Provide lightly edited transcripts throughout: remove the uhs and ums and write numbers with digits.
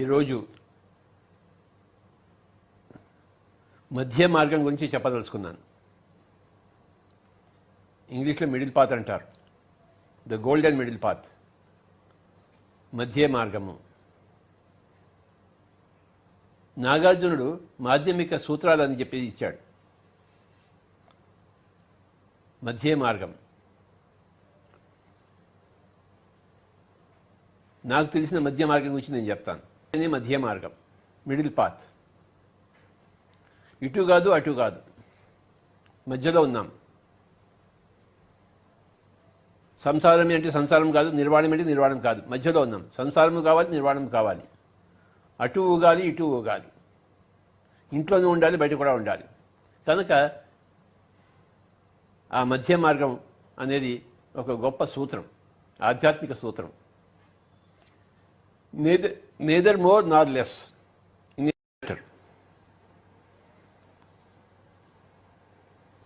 ఈరోజు మధ్య మార్గం గురించి చెప్పదలుచుకున్నాను. ఇంగ్లీష్లో మిడిల్ పాత్ అంటారు, ద గోల్డెన్ మిడిల్ పాత్, మధ్య మార్గము. నాగార్జునుడు మాధ్యమిక సూత్రాలని చెప్పి ఇచ్చాడు. మధ్య మార్గం నాకు తెలిసిన మధ్య మార్గం గురించి నేను చెప్తాను. అదే మధ్య మార్గం, మిడిల్ పాత్. ఇటు కాదు అటు కాదు, మధ్యలో ఉన్నాం. సంసారం అంటే సంసారం కాదు, నిర్వాణం అంటే నిర్వాణం కాదు, మధ్యలో ఉన్నాం. సంసారము కావాలి, నిర్వాణం కావాలి. అటు ఊగాలి, ఇటు ఊగాలి. ఇంట్లోనూ ఉండాలి, బయట కూడా ఉండాలి. కనుక ఆ మధ్య మార్గం అనేది ఒక గొప్ప సూత్రం, ఆధ్యాత్మిక సూత్రం. neither more nor less in matter.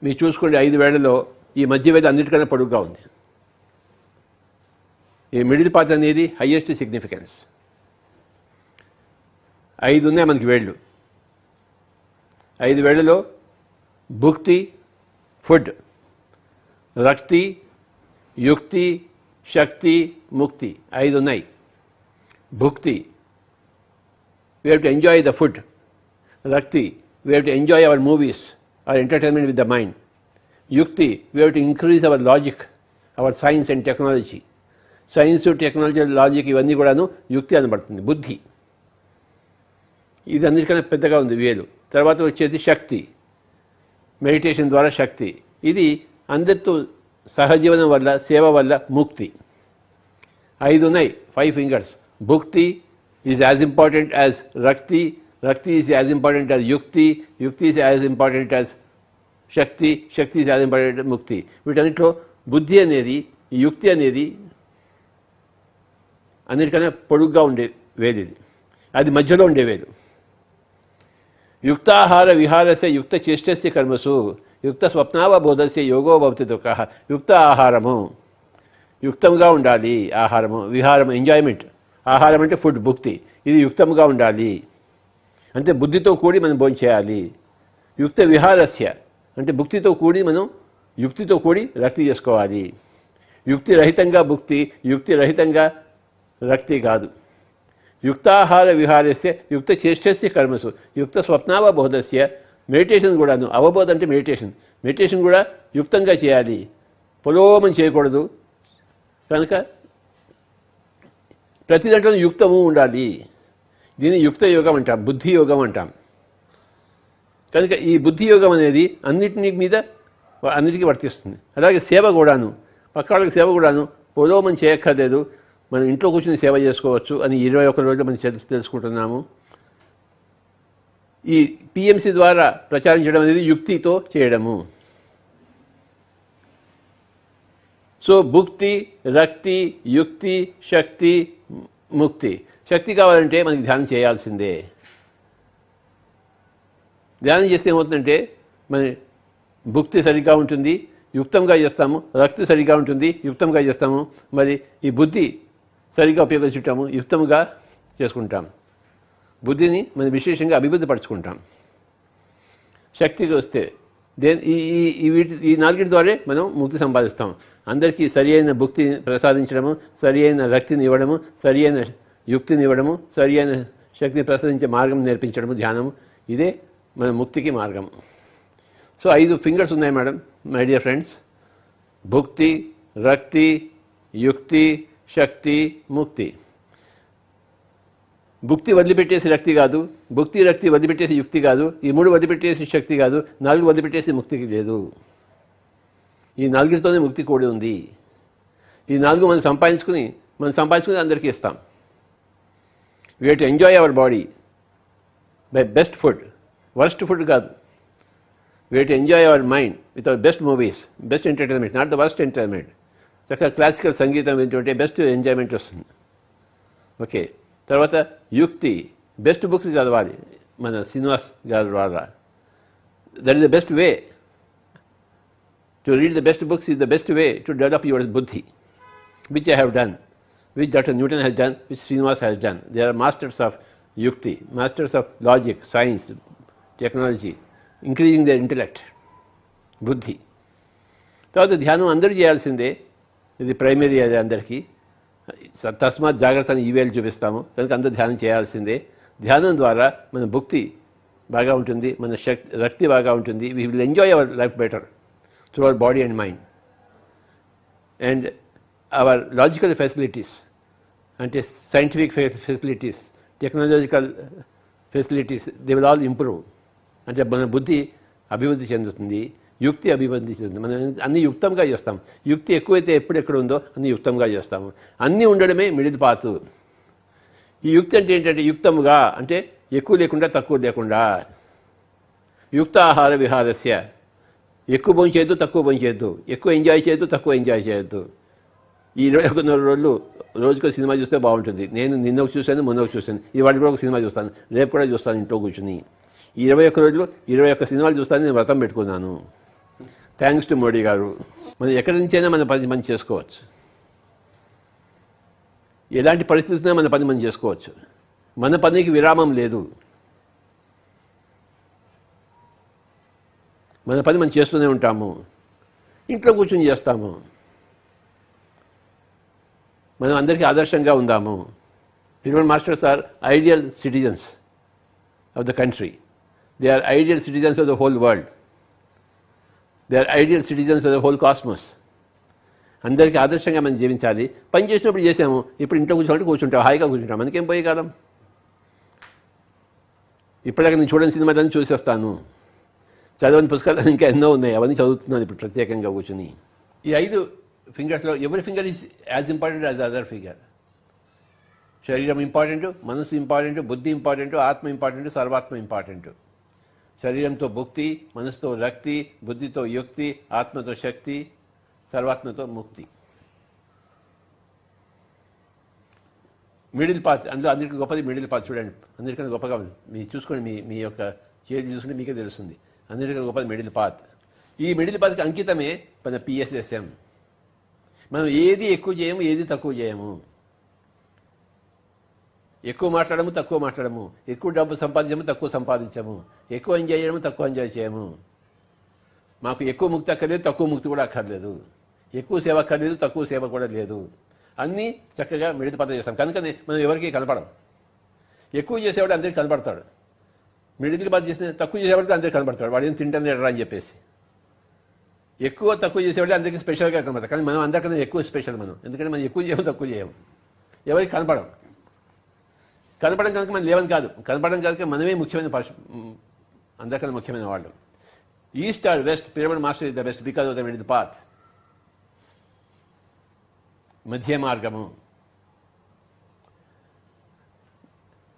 మీరు చూసుకోండి, 5 వేళ్లలో ఈ మధ్య వేద అన్నిటికన్నా పొడుగ్గా ఉంది. ఈ మిడిల్ పాత్ అనేది హైయెస్ట్ సిగ్నిఫికెన్స్. 5 ఉన్నాయి మనకి వేళ్ళు. 5 వేళ్లలో భుక్తి, ఫుడ్, రక్తి, యుక్తి, శక్తి, ముక్తి 5 ఉన్నాయి. Bhukti, we have to enjoy the food. Rakti, we have to enjoy our movies, our entertainment with the mind. Yukti, we have to increase our logic, our science and technology. Science, technology, logic ఇవన్నీ కూడాను యుక్తి అనబడుతుంది. బుద్ధి ఇది అన్నిటికన్నా పెద్దగా ఉంది వేలు. తర్వాత వచ్చేది శక్తి, మెడిటేషన్ ద్వారా శక్తి. ఇది అందరితో సహజీవనం వల్ల, సేవ వల్ల ముక్తి. 5 ఉన్నాయి, 5 fingers. Bhukti is as important as Rakti, Rakti is as important as Yukti, Yukti is as important as Shakti, Shakti is as important as Mukti. వీటన్నిటిలో బుద్ధి అనేది, యుక్తి అనేది అన్నిటికన్నా పొడుగ్గా ఉండే వేది. అది మధ్యలో ఉండే వేదు. యుక్తాహార విహారస్య యుక్త చేష్టస్య కర్మసు యుక్త స్వప్నావబోధస్య యోగో భవతి దుఃఖః. యుక్త ఆహారము, యుక్తంగా ఉండాలి ఆహారము. విహారము, ఎంజాయ్మెంట్. ఆహారం అంటే ఫుడ్, భుక్తి. ఇది యుక్తంగా ఉండాలి అంటే బుద్ధితో కూడి మనం భోజనం చేయాలి. యుక్త విహారస్య అంటే భుక్తితో కూడి మనం యుక్తితో కూడి రక్తి చేసుకోవాలి. యుక్తి రహితంగా భుక్తి, యుక్తి రహితంగా రక్తి కాదు. యుక్తాహార విహారస్య యుక్త చేష్టస్య కర్మసు యుక్త స్వప్నావబోధస్య. మెడిటేషన్ కూడాను, అవబోధ అంటే మెడిటేషన్. మెడిటేషన్ కూడా యుక్తంగా చేయాలి, పొలోమని చేయకూడదు. కనుక ప్రతి దాంట్లో యుక్తము ఉండాలి. దీన్ని యుక్త యోగం అంటాం, బుద్ధి యోగం అంటాం. కనుక ఈ బుద్ధి యోగం అనేది అన్నిటికీ వర్తిస్తుంది. అలాగే సేవ కూడాను, పక్క వాళ్ళకి సేవ కూడాను పొలోమని చేయక్కర్లేదు. మనం ఇంట్లో కూర్చొని సేవ చేసుకోవచ్చు అని 21 రోజులు మనం తెలుసుకుంటున్నాము. ఈ పిఎంసి ద్వారా ప్రచారం చేయడం అనేది యుక్తితో చేయడము. సో భుక్తి, రక్తి, యుక్తి, శక్తి, ముక్తి. శక్తి కావాలంటే మనకి ధ్యానం చేయాల్సిందే. ధ్యానం చేస్తే ఏమవుతుందంటే మన భుక్తి సరిగ్గా ఉంటుంది, యుక్తంగా చేస్తాము. రక్తి సరిగ్గా ఉంటుంది, యుక్తంగా చేస్తాము. మరి ఈ బుద్ధి సరిగ్గా ఉపయోగించుంటాము, యుక్తంగా చేసుకుంటాం. బుద్ధిని మనం విశేషంగా అభివృద్ధి పరుచుకుంటాం. శక్తికి వస్తే ఈ 4 ద్వారా మనం ముక్తి సంపాదిస్తాం. అందరికీ సరి అయిన భుక్తిని ప్రసాదించడము, సరి అయిన రక్తిని ఇవ్వడము, సరి అయిన యుక్తిని ఇవ్వడము, సరి అయిన శక్తిని ప్రసాదించే మార్గం నేర్పించడము ధ్యానము. ఇదే మన ముక్తికి మార్గం. సో 5 ఫింగర్స్ ఉన్నాయి మేడం, మై డియర్ ఫ్రెండ్స్. భుక్తి, రక్తి, యుక్తి, శక్తి, ముక్తి. భుక్తి వదిలిపెట్టేసి రక్తి కాదు, భుక్తి రక్తి వదిలిపెట్టేసి యుక్తి కాదు, ఈ 3 వదిలిపెట్టేసి శక్తి కాదు, 4 వదిలిపెట్టేసి ముక్తికి లేదు. ఈ 4తోనే ముక్తి కూడి ఉంది. ఈ 4 మనం సంపాదించుకుని అందరికీ ఇస్తాం. We have to enjoy our body by best food, worst food కాదు. We have to enjoy our mind with our best movies, best entertainment, not the worst entertainment. చక్కగా క్లాసికల్ సంగీతం వింటుంటే బెస్ట్ ఎంజాయ్మెంట్ వస్తుంది. ఓకే. తర్వాత యుక్తి, best books చదవాలి. మన శ్రీనివాస్ గారు ద్వారా that is the best way. To read the best books is the best way to develop your buddhi, which I have done. which Dr. Newton has done, which Srinivas has done. They are masters of yukti, masters of logic, science, technology, increasing their intellect, బుద్ధి. తర్వాత ధ్యానం అందరూ చేయాల్సిందే, ఇది primary అది అందరికీ. తస్మాత్ జాగ్రత్త అని ఈవేళ చూపిస్తాము, కనుక అందరూ ధ్యానం చేయాల్సిందే. ధ్యానం ద్వారా మన భుక్తి బాగా ఉంటుంది, మన రక్తి బాగా ఉంటుంది. We will enjoy our life better through our body and mind. And our logical facilities, అంటే scientific facilities, technological facilities, they will all improve. అంటే మన బుద్ధి అభివృద్ధి చెందుతుంది, యుక్తి అభివృద్ధి చెందుతుంది. మనం అన్ని యుక్తంగా చేస్తాం. యుక్తి ఎక్కువైతే ఎప్పుడెక్కడ ఉందో అన్ని యుక్తంగా చేస్తాము. అన్నీ ఉండడమే మిడిల్ పాతు. ఈ యుక్తి అంటే ఏంటంటే యుక్తముగా అంటే ఎక్కువ లేకుండా తక్కువ లేకుండా. యుక్త ఆహార విహారస్య, ఎక్కువ భోంచేయద్దు తక్కువ భోంచేయద్దు, ఎక్కువ ఎంజాయ్ చేయొద్దు తక్కువ ఎంజాయ్ చేయొద్దు. ఈ 21 రోజులు రోజుకో సినిమా చూస్తే బాగుంటుంది. నేను నిన్నొక చూశాను, మొన్నొక చూశాను, ఇవాళ కూడా ఒక సినిమా చూస్తాను, రేపు కూడా చూస్తాను ఇంట్లో కూర్చుని. ఈ 21 రోజులు 21 సినిమాలు చూస్తాను. నేను వ్రతం పెట్టుకున్నాను, థ్యాంక్స్ టు మోడీ గారు. మనం ఎక్కడి నుంచైనా మన పని మనం చేసుకోవచ్చు, ఎలాంటి పరిస్థితుల్లో మన పని మనం చేసుకోవచ్చు. మన పనికి విరామం లేదు, మన పని మనం చేస్తూనే ఉంటాము. ఇంట్లో కూర్చొని చేస్తాము. మనం అందరికీ ఆదర్శంగా ఉందాము. Tirumala masters are ideal citizens of the country. They are ideal citizens of the whole world. They are ideal citizens of the whole cosmos. అందరికీ ఆదర్శంగా మనం జీవించాలి. పని చేసినప్పుడు చేసాము, ఇప్పుడు ఇంట్లో కూర్చుంటాం, హాయిగా కూర్చుంటాం. మనకేం పోయే కాలం. ఇప్పటిదాకా నేను చూడని సినిమాలను చూసేస్తాను, చదవని పుస్తకాలు ఇంకా ఎన్నో ఉన్నాయి, అవన్నీ చదువుతున్నాను ఇప్పుడు ప్రత్యేకంగా కూర్చుని. ఈ 5 ఫింగర్స్లో ఎవరి finger is as important as other finger. శరీరం ఇంపార్టెంట్, మనసు ఇంపార్టెంట్, బుద్ధి ఇంపార్టెంట్, ఆత్మ ఇంపార్టెంట్, సర్వాత్మ ఇంపార్టెంట్. శరీరంతో భుక్తి, మనసుతో రక్తి, బుద్ధితో యుక్తి, ఆత్మతో శక్తి, సర్వాత్మతో ముక్తి. మిడిల్ పాత్, అందులో అందరికీ గొప్పది మిడిల్ పాత్. చూడండి, అందరికన్నా గొప్పగా ఉంది. మీరు చూసుకోండి, మీ యొక్క చేతి చూసుకుంటే మీకే తెలుస్తుంది. అందరికీ గొప్పది మిడిల్ పాత్. ఈ మిడిల్ పాత్కి అంకితమే మన PSSM. మనం ఏది ఎక్కువ చేయము, ఏది తక్కువ చేయము. ఎక్కువ మాట్లాడము, తక్కువ మాట్లాడము. ఎక్కువ డబ్బు సంపాదించము, తక్కువ సంపాదించము. ఎక్కువ ఎంజాయ్ చేయము, తక్కువ ఎంజాయ్ చేయము. మాకు ఎక్కువ ముక్తి అక్కర్లేదు, తక్కువ ముక్తి కూడా అక్కర్లేదు. ఎక్కువ సేవ అక్కర్లేదు, తక్కువ సేవ కూడా లేదు. అన్నీ చక్కగా మిడిల్ పాత చేస్తాం. కనుకనే మనం ఎవరికి కనపడం. ఎక్కువ చేసేవాడు అందరికీ కనపడతాడు, మిడిల్ పాత చేసిన తక్కువ చేసేవాడికి అందరికీ కనపడతాడు. వాడు ఏం తింటాను ఎడరా అని చెప్పేసి. ఎక్కువ తక్కువ చేసేవాడు అందరికీ స్పెషల్గా కనపడతాడు. కానీ మనం అందరికన్నా ఎక్కువ స్పెషల్ మనం. ఎందుకంటే మనం ఎక్కువ చేయము, తక్కువ చేయము, ఎవరికి కనపడం. కనపడం కనుక మనం లేవని కాదు, కనపడం కనుక మనమే ముఖ్యమైన అందరికన్నా ముఖ్యమైన వాళ్ళు. East or west, pyramid master is the best because of the middle path. మధ్య మార్గము.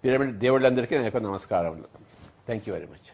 పిరమిడ్ దేవుళ్ళందరికీ నా యొక్క నమస్కారములు. Thank you very much.